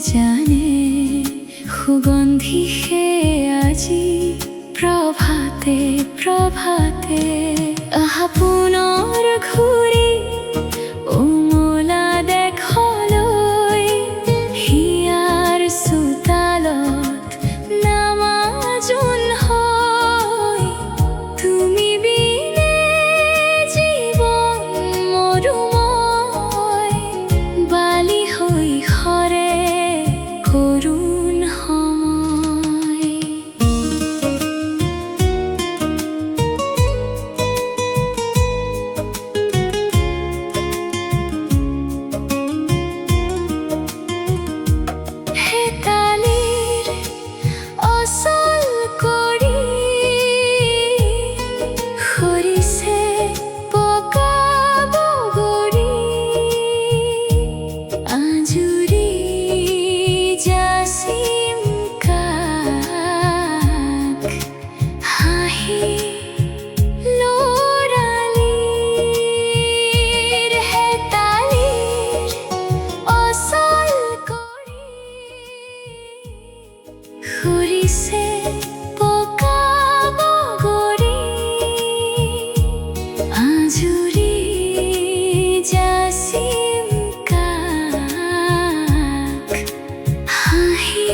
জানে সুগন্ধি সে আজি প্ৰভাতে প্ৰভাতে আহা পুনৰ ঘূৰি উমলা দেখলৈ হিয়াৰ চোতালত নামা জোন হৈ তুমি বিনে জীৱন মৰুময় বালি হৈ সৰে কৰুণ সময়। হেতালিৰ অচল কৰি সৰিছে পকা বগৰী আজুৰি যাচিম কাক হাঁহি লৰালিৰ হেতালিৰ অচল কৰি সৰিছে পকা বগৰী আজুৰি যাচিম কাক হাঁহি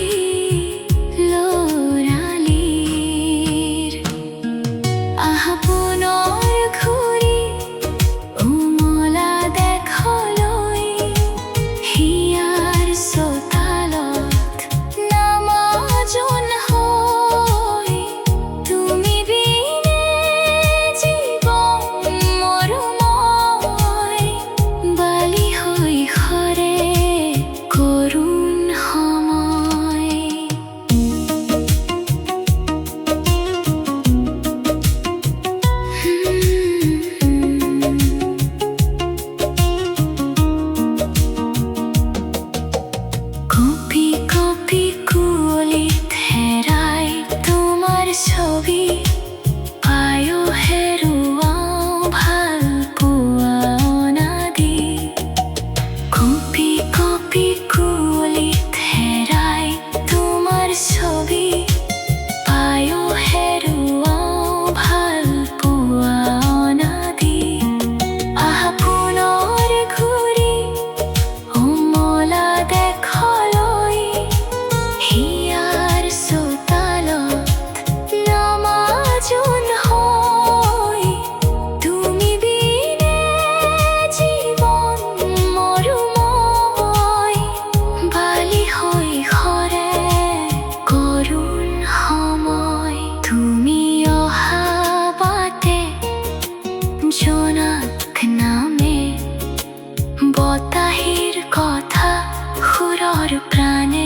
লৰালিৰ আহা পুনৰ ঘূৰি উমলা দেখলৈ হিয়াৰ চোতালত নামা জোন হৈ তুমি বিনে জীৱন মৰুময় বালি হৈ সৰে কৰুণ সময়। কপি কপি কুঁৱলীত হেৰাই তোমাৰ ছবি পায়ো হেৰুৱাও ভাল পোৱা অনাদি কপি কপি কুঁৱলীত হেৰাই তোমাৰ ছবি পায়ো হেৰুৱাও ভাল পোৱা অনাদি আহা পুনৰ ঘূৰি উমলা দেখলৈ হিয়াৰ চোতালত নামা জোন হৈ তুমি বিনে জীৱন মৰুময় বালি হৈ সৰে কৰুণ সময়। তুমি অহা বাটে জোনাক নামে বতাহীৰ কথা সুৰৰ প্ৰাণে